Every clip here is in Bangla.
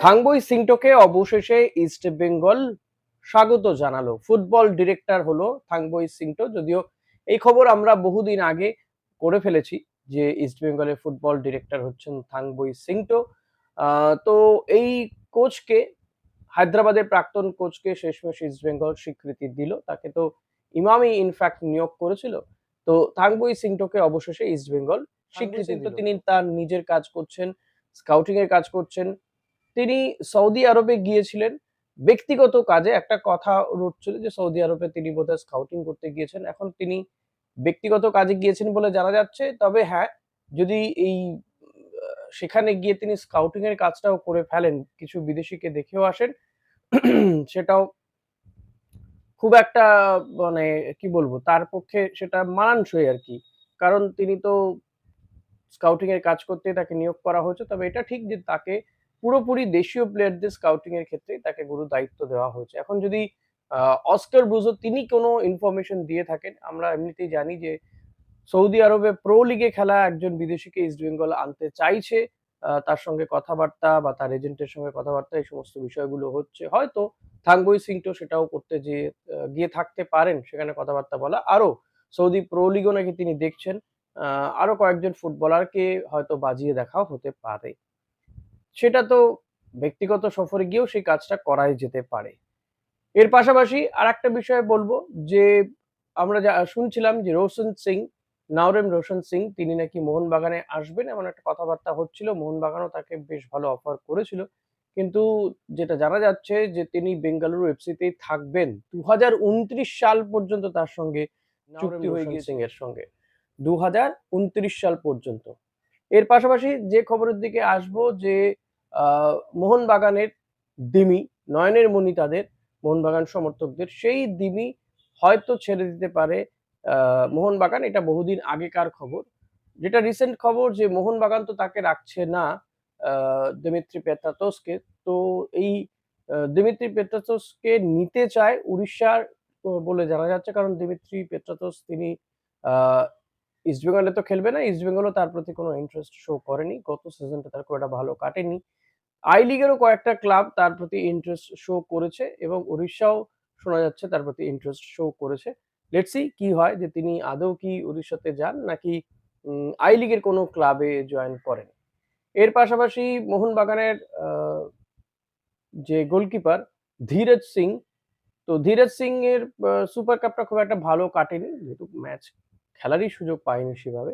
থাংবই সিংটোকে অবশেষে ইস্ট বেঙ্গল স্বাগত জানালো। ফুটবল ডিরেক্টর হলো থাংবই সিংটো। যদিও এই খবর আমরা বহুদিন আগে করে ফেলেছি যে ইস্ট বেঙ্গলের ফুটবল ডিরেক্টর হচ্ছেন থাংবই সিংটো। তো এই কোচকে, হায়দ্রাবাদের প্রাক্তন কোচকে শেষমেশ ইস্ট বেঙ্গল স্বীকৃতি দিল। তাকে তো ইমামই ইনফ্যাক্ট নিয়োগ করেছিল। তো থাংবই সিংটোকে অবশেষে ইস্ট বেঙ্গল স্বীকৃতি দিল। তিনি তার নিজের কাজ করছেন, স্কাউটিং এর কাজ করছেন। তিনি সৌদি আরবে গিয়েছিলেন ব্যক্তিগত কাজে। একটা কথা রটছিল যে সৌদি আরবে তিনি বোধহয় স্কাউটিং করতে গিয়েছেন। এখন তিনি ব্যক্তিগত কাজে গিয়েছেন বলে জানা যাচ্ছে। তবে হ্যাঁ, যদি এই সেখানে গিয়ে তিনি স্কাউটিং এর কাজটাও করে ফেলেন, কিছু বিদেশিকে দেখেও আসেন, সেটাও খুব একটা, মানে কি বলবো, তার পক্ষে সেটা মানানসই আরকি। কারণ তিনি তো স্কাউটিং এর কাজ করতেই তাকে নিয়োগ করা হয়েছে। তবে এটা ঠিক যে তাকে পুরোপুরি দেশীয় প্লেয়ারদের স্কাউটিং এর ক্ষেত্রেই তাকে গুরু দায়িত্ব দেওয়া হয়েছে। এখন যদি অস্কার ব্রুজো তিনি কোনো ইনফরমেশন দিয়ে থাকেন, আমরা এমনিতেই জানি যে সৌদি আরবে প্রো লিগে খেলা একজন বিদেশিকে ইস্ট বেঙ্গল আনতে চাইছে। তার সঙ্গে কথাবার্তা বা তার এজেন্টের সঙ্গে কথাবার্তা, এই সমস্ত বিষয়গুলো হচ্ছে। হয়তো থাংবই সিংটো সেটাও করতে যেয়ে গিয়ে থাকতে পারেন, সেখানে কথাবার্তা বলা। আরো সৌদি প্রো লিগও নাকি তিনি দেখছেন। আরো কয়েকজন ফুটবলারকে হয়তো বাজিয়ে দেখাও হতে পারে। সেটা তো ব্যক্তিগত সফরে গিয়েও সেই কাজটা করাই যেতে পারে। এর পাশাপাশি আরেকটা বিষয় বলবো যে আমরা যা শুনছিলাম যে রোশন সিং, নাওরেম রোশন সিং তিনি নাকি মোহনবাগানে আসবেন, এমন একটা কথাবার্তা হচ্ছিল। মোহনবাগানও তাকে বেশ ভালো অফার করেছিল। কিন্তু যেটা জানা যাচ্ছে যে তিনি বেঙ্গালুরু এফসিতেই থাকবেন। ২০২৯ সাল পর্যন্ত তার সঙ্গে চুক্তি হয়ে গিয়েছে সিং এর সঙ্গে। ২০২৯ সাল পর্যন্ত। এর পাশাপাশি যে খবরের দিকে আসবো যে মোহনবাগানের দিমি, নয়নের মণি তাদের, মোহনবাগান সমর্থকদের, সেই দিমি হয়তো ছেড়ে দিতে পারে মোহনবাগান। এটা বহুদিন আগেকার খবর। যেটা রিসেন্ট খবর যে মোহনবাগান তো তাকে রাখছে না, দিমিত্রি পেত্রাতোসকে। তো এই দিমিত্রি পেত্রাতোসকে নিতে চায় উড়িষ্যার বলে জানা যাচ্ছে। কারণ দিমিত্রি পেত্রাতোস তিনি আহ ইস্টবেঙ্গলে তো খেলবে না। ইস্টবেঙ্গলও তার প্রতি কোনো ইন্টারেস্ট শো করেনি। গত সিজনটা তার খুব একটা ভালো কাটেনি। আই লিগেরও কয়েকটা ক্লাব তার প্রতি ইন্টারেস্ট শো করেছে এবং উড়িষ্যাও শোনা যাচ্ছে তার প্রতি ইন্টারেস্ট শো করেছে। লেটস সি কি হয়, যে তিনি আদৌ কি উড়িষ্যাতে যান নাকি আই লিগের কোনো ক্লাবে জয়েন করেন। এর পাশাপাশি মোহনবাগানের যে গোলকিপার ধীরজ সিং, তো ধীরজ সিং এর সুপার কাপটা খুব একটা ভালো কাটেনি, যেহেতু ম্যাচ খেলারই সুযোগ পায়নি সেভাবে।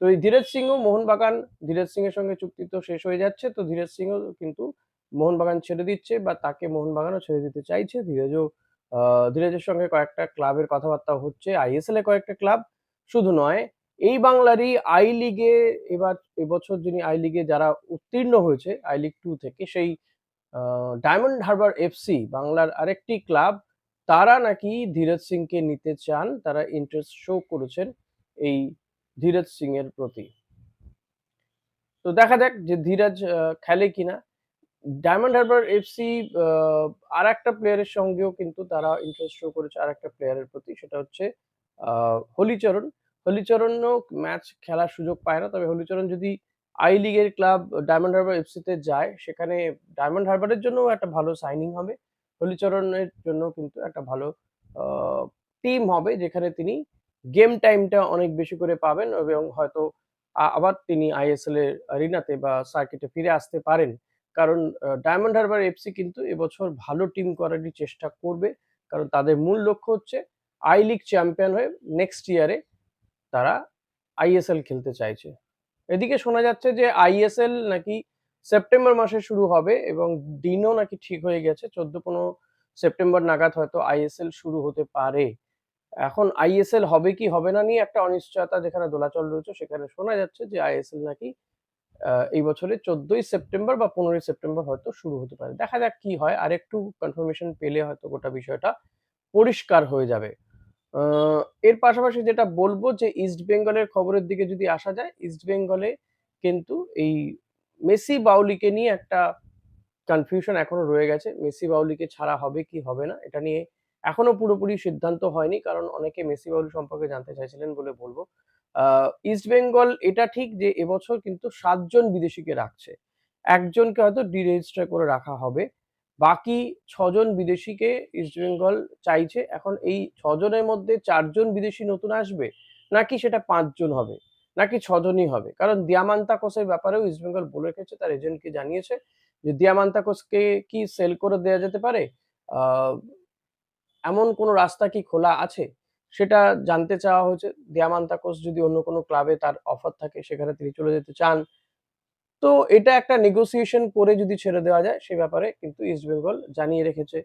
তো এই ধীরজ সিংও মোহনবাগান, ধীরজ সিং এর সঙ্গে চুক্তি তো শেষ হয়ে যাচ্ছে। তো ধীরজ সিংও কিন্তু মোহনবাগান ছেড়ে দিচ্ছে বা তাকে মোহনবাগানও ছেড়ে দিতে চাইছে। ধীরজের সঙ্গে কয়েকটা ক্লাবের কথাবার্তা হচ্ছে। আইএসএল এ কয়েকটা ক্লাব শুধু নয়, এই বাংলারই আই লিগে এবছর যিনি আই লিগে যারা উত্তীর্ণ হয়েছে আই লিগ 2 থেকে, সেই ডায়মন্ড হারবার এফসি বাংলার আরেকটি ক্লাব, তারা নাকি ধীরজ সিংকে নিতে চান। তারা ইন্টারেস্ট শো করেছেন এই ধীরজ সিং এর প্রতি। তো দেখা যাক যে ধীরজ খেলে কিনা। ডায়মন্ড হারবার এফসি আর একটা প্লেয়ারের সঙ্গেও কিন্তু তারা ইন্টারেস্ট শো করেছে আর একটা প্লেয়ারের প্রতি, সেটা হচ্ছে হলিচরণ। হলিচরণও ম্যাচ খেলার সুযোগ পায় না। তবে হলিচরণ যদি আই লিগের ক্লাব ডায়মন্ড হারবার এফসিতে যায়, সেখানে ডায়মন্ড হারবারের জন্য একটা ভালো সাইনিং হবে। হলিচরণের জন্য কিন্তু একটা ভালো টিম হবে, যেখানে তিনি গেম টাইমটা অনেক বেশি করে পাবেন এবং হয়তো আবার তিনি আইএসএল এর অ্যারিনাতে বা সার্কিটে ফিরে আসতে পারেন। কারণ ডায়মন্ড হারবার এফসি কিন্তু এবছর ভালো টিম করারই চেষ্টা করবে। কারণ তাদের মূল লক্ষ্য হচ্ছে আই লিগ চ্যাম্পিয়ন হয়ে নেক্সট ইয়ারে তারা আইএসএল খেলতে চাইছে। এদিকে শোনা যাচ্ছে যে আইএসএল নাকি সেপ্টেম্বর মাসে শুরু হবে এবং দিনও নাকি ঠিক হয়ে গেছে। 14-15 সেপ্টেম্বর নাগাদ হয়তো আইএসএল শুরু হতে পারে। এখন আইএসএল হবে কি হবে না নিয়ে একটা অনিশ্চয়তা যেখানে দোলাচল রয়েছে, সেখানে শোনা যাচ্ছে যে আইএসএল নাকি এই বছরের 14ই সেপ্টেম্বর বা 15ই সেপ্টেম্বর হয়তো শুরু হতে পারে। দেখা যাক কি হয়। আরেকটু কনফার্মেশন পেলে হয়তো গোটা বিষয়টা পরিষ্কার হয়ে যাবে। এর পাশাপাশি যেটা বলবো যে ইস্ট বেঙ্গলের খবরের দিকে যদি আসা যায়, ইস্ট বেঙ্গলে কিন্তু এই মেসি বাউলিকে নিয়ে একটা কনফিউশন এখনো রয়ে গেছে। মেসি বাউলিকে ছাড়া হবে কি হবে না, এটা নিয়ে এখনো পুরোপুরি সিদ্ধান্ত হয়নি। কারণ অনেকে মেসি বাউলি সম্পর্কে জানতে চাইছিলেন বলে বলবো। ইস্ট বেঙ্গল এটা ঠিক যে এবছর কিন্তু 7 জন বিদেশিকে রাখছে একজনকে হয়তো ডিরেজিস্টার করে রাখা হবে। বাকি ৬ জন বিদেশিকে ইস্টবেঙ্গল চাইছে। এখন এই ৬ জনের মধ্যে ৪ জন বিদেশি নতুন আসবে, নাকি সেটা ৫ জন হবে, নাকি ৬ জনই হবে? কারণ দিয়ামান্তাকোসের ব্যাপারেও ইস্টবেঙ্গল বলে রেখেছে, তার এজেন্টকে জানিয়েছে যে দিয়ামান্তাকোসকে কি সেল করে দেয়া যেতে পারে? আ এমন কোনো রাস্তা কি খোলা আছে? সেটা জানতে চাওয়া হয়েছে। দিয়ামান্তাকোস যদি অন্য কোনো ক্লাবে তার অফার থাকে সেখানে তিনি চলে যেতে চান। তো এটা একটা নেগোসিয়েশন করে যদি ছেড়ে দেওয়া যায় সে ব্যাপারে কিন্তু ইস্টবেঙ্গল জানিয়ে রেখেছে।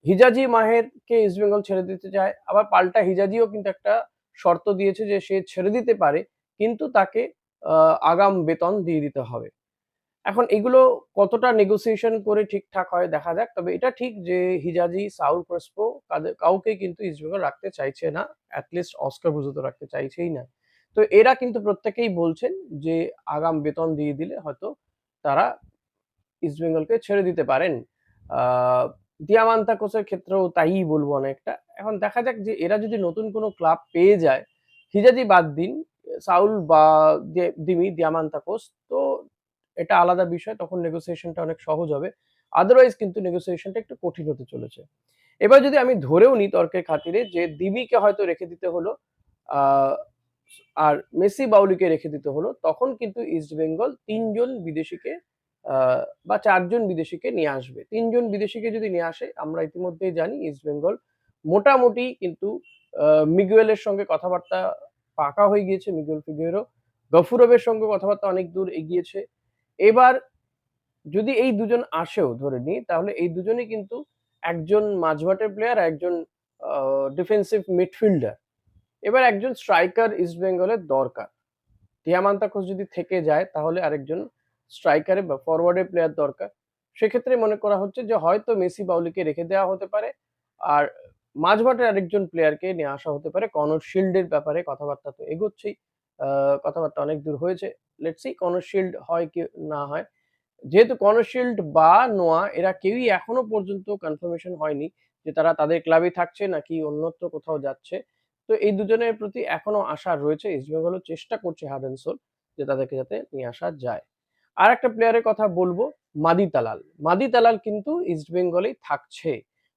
হিজাজি মাহেরকে ইস্টবেঙ্গল ছেড়ে দিতে চায়। আবার পাল্টা হিজাজিও কিন্তু একটা শর্ত দিয়েছে যে সে ছেড়ে দিতে পারে, কিন্তু তাকে আগাম বেতন দিয়ে দিতে হবে। এখন এগুলো কতটা নেগোসিয়েশন করে ঠিকঠাক হয় দেখা যাক। তবে এটা ঠিক যে হিজাজি, সাউল ক্রেসপো কাউকেই কিন্তু ইস্টবেঙ্গল রাখতে চাইছে না। এট লিস্ট অস্কার ব্রুজো তো রাখতে চাইছেই না। তো এরা কিন্তু প্রত্যেকেই বলছেন যে আগাম বেতন দিয়ে দিলে হয়তো তারা ইস্টবেঙ্গলকে ছেড়ে দিতে পারেন। আ দিয়ামান্তাকোসের ক্ষেত্রেও তাই বলবো অনেকটা। এখন দেখা যাক যে এরা যদি নতুন কোনো ক্লাব পেয়ে যায়, হিজাজি বাদ দিন, সাউল বা দিমি দিয়ামান্তাকোস, তো এটা আলাদা বিষয়। তখন নেগোসিয়েশনটা অনেক সহজ হবে। আদারওয়াইজ কিন্তু নেগোসিয়েশনটা একটু কঠিন হতে চলেছে। এবার যদি আমি ধরেও নিই তর্কের খাতিরে যে দিমিকে হয়তো রেখে দিতে হলো, আ আর মেসি বাউলিকে রেখে দিতে হলো, তখন কিন্তু ইস্টবেঙ্গল ৩ জন বিদেশিকে আ বা ৪ জন বিদেশিকে নিয়ে আসবে। ৩ জন বিদেশিকে যদি নিয়ে আসে, আমরা ইতিমধ্যেই জানি ইস্টবেঙ্গল মোটামুটি কিন্তু আ মিগুয়েলের সঙ্গে কথাবার্তা পাকা হয়ে গিয়েছে, মিগুয়েল ফিগুয়েরো। গফুরভের সঙ্গে কথাবার্তা অনেক দূর এগিয়েছে। এবার যদি এই দুজন আসেও ধরে নিই, তাহলে এই দুজনই কিন্তু একজন মাঝমাঠের প্লেয়ার, একজন আ ডিফেন্সিভ মিডফিল্ডার। এবার একজন স্ট্রাইকার ইস্টবেঙ্গলের দরকার। দিয়ামান্তাকুস যদি থেকে যায় তাহলে আরেকজন স্ট্রাইকারে বা ফরওয়ার্ডের প্লেয়ার দরকার। সেক্ষেত্রে মনে করা হচ্ছে যে হয়তো মেসি বাউলিকে রেখে দেওয়া হতে পারে। আর মাঝমাঠের আরেকজন প্লেয়ারকে নিয়ে আসা হতে পারে। কনর শিল্ডের ব্যাপারে কথাবার্তা তো এগোচ্ছেই। আ কথাবার্তা অনেক দূর হয়েছে। লেটস সি কনর শিল্ড হয় কি না হয়। যেহেতু কনশিল্ড বা নোয়া এরা কেউই এখনো পর্যন্ত কনফার্মেশন হয়নি যে তারা তাদের ক্লাবেই থাকছে নাকি অন্যত্র কোথাও যাচ্ছে। তো এই দুজনের প্রতি এখনো আশা রয়েছে। ইস্টবেঙ্গলও চেষ্টা করছে হার্ড অ্যান্ড সোল যে তাদেরকে যাতে নিয়ে আসা যায়। আরেকটা প্লেয়ারের কথা বলবো, মাদি তালাল। মাদি তালাল কিন্তু ইস্টবেঙ্গলেই থাকছে।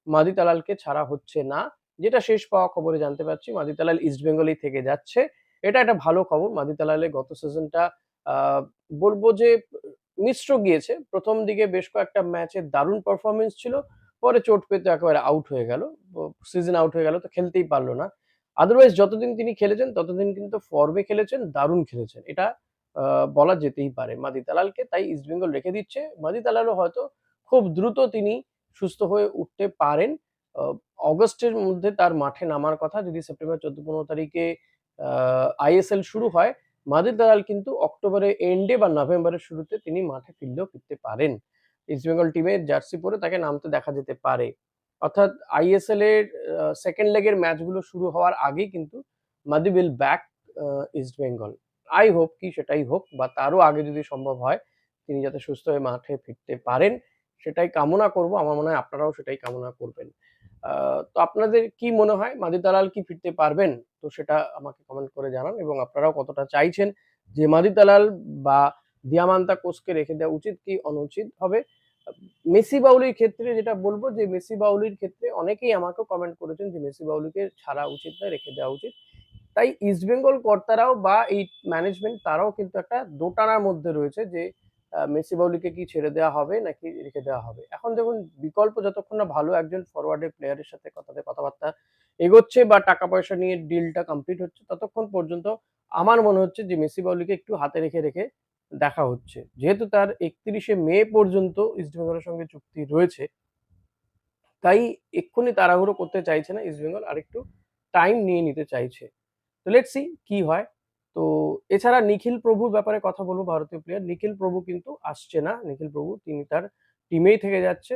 মাদি তালালকে ছাড়া হচ্ছে না। যেটা শেষ পাওয়া খবরে জানতে পারছি মাদি তালাল ইস্টবেঙ্গলেই থেকে যাচ্ছে। এটা একটা ভালো খবর। মাদি তালালের গত সিজনটা আ বলবো যে মিশ্র গিয়েছে। ১ম দিকে বেশ কয়েকটা ম্যাচে দারুণ পারফরম্যান্স ছিল। পরে চোট পেয়ে তো একেবারে আউট হয়ে গেল। সিজন আউট হয়ে গেল, তো খেলতেই পারল না। আদারওয়াইজ যতদিন তিনি খেলেছেন ততদিন কিন্তু ফর্মে খেলেছেন, দারুণ খেলেছেন। এটা আ বলা যেতেই পারে মাদি তালালকে। তাই ইস্টবেঙ্গল রেখে দিচ্ছে। মাদি তালালও হয়তো খুব দ্রুত তিনি সুস্থ হয়ে উঠতে পারেন। আ অগাস্টের মধ্যে তার মাঠে নামার কথা। যদি সেপ্টেম্বর ১৪-১৫ তারিখে আ আইএসএল শুরু হয়, মাহমুদুল দালাল কিন্তু অক্টোবরের এন্ডে বা নভেম্বরের শুরুতে তিনি মাঠে ফিরতে পারেন। ইস্টবেঙ্গল টিমের জার্সি পরে তাকে নামতে দেখা যেতে পারে। অর্থাৎ আইএসএল এর সেকেন্ড লেগের ম্যাচগুলো শুরু হওয়ার আগেই কিন্তু Mahdi will back a East Bengal. I hope কি সেটাই হোক বা তারও আগে যদি সম্ভব হয় তিনি যাতে সুস্থ হয়ে মাঠে ফিরতে পারেন সেটাই কামনা করব। আমার মনে হয় আপনারাও সেটাই কামনা করবেন। আ তো আপনাদের কি মনে হয় মাহদি দালাল কি ফিরতে পারবেন? তো সেটা আমাকে কমেন্ট করে জানান এবং আপনারাও কতটা চাইছেন যে মাহদি দালাল বা দিয়ামান্তা কোচকে রেখে দেওয়া উচিত কি অনুচিত হবে? আ মেসি বাউলির ক্ষেত্রে যেটা বলব যে মেসি বাউলির ক্ষেত্রে অনেকেই আমাকেও কমেন্ট করেছেন যে মেসি বাউলিকে ছাড়া উচিত নয়, রেখে দেওয়া উচিত। তাই ইস্টবেঙ্গল কর্তারাও বা এই ম্যানেজমেন্ট তারাও কিন্তু একটা দোটানার মধ্যে রয়েছে যে মেসি বাউলিকে কি ছেড়ে দেওয়া হবে নাকি রেখে দেওয়া হবে। এখন দেখুন বিকল্প যতক্ষণ না ভালো একজন ফরওয়ার্ডের প্লেয়ারের সাথে কথাবার্তা এগোচ্ছে বা টাকা পয়সা নিয়ে ডিলটা কমপ্লিট হচ্ছে ততক্ষণ পর্যন্ত আমার মনে হচ্ছে যে মেসি বাউলিকে একটু হাতে রেখে দেখা হচ্ছে। যেহেতু তার ৩১শে মে পর্যন্ত ইস্টবেঙ্গলের সঙ্গে চুক্তি রয়েছে, তাই এক্ষুনি তাড়াহুড়ো করতে চাইছে না ইস্টবেঙ্গল, আরেকটু টাইম নিয়ে নিতে চাইছে। তো লেটস সি কি হয়। তো এছাড়া নিখিল প্রভুর ব্যাপারে কথা বলবো, ভারতীয় প্লেয়ার। নিখিল প্রভু কিন্তু আসছে না। নিখিল প্রভু তিনি তার টিমেই থেকে যাচ্ছে।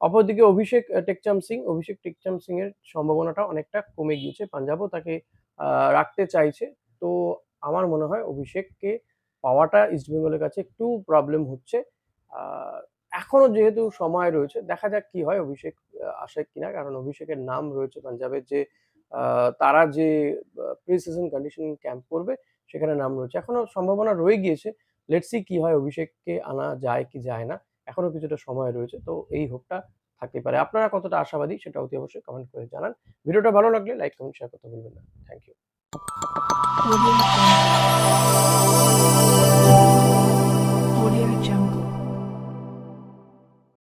অপরদিকে অভিষেক টেকচাম সিং এর সম্ভাবনাটা অনেকটা কমে গিয়েছে। পাঞ্জাবও তাকে আ রাখতে চাইছে। তো আমার মনে হয় অভিষেককে পাওয়াটা ইস্টবেঙ্গলের কাছে একটু প্রবলেম হচ্ছে। আ এখনো যেহেতু সময় রয়েছে দেখা যাক কি হয় অভিষেক আসে কিনা। কারণ অভিষেকের নাম রয়েছে পাঞ্জাবের যে আ তারা যে প্রি সিজন কন্ডিশনিং ক্যাম্প করবে সেখানে নাম রয়েছে। এখনো সম্ভাবনা রয়ে গিয়েছে। লেটস সি কি হয়, অভিষেককে আনা যায় কি যায় না, এখনো কিছুটা সময় রয়েছে, তো এই হোপটা থাকতেই পারে। আপনারা কতটা আশাবাদী সেটা অতি অবশ্যই কমেন্ট করে জানান। ভিডিওটা ভালো লাগলে লাইক কমেন্ট শেয়ার করতে ভুলবেন না। Thank you.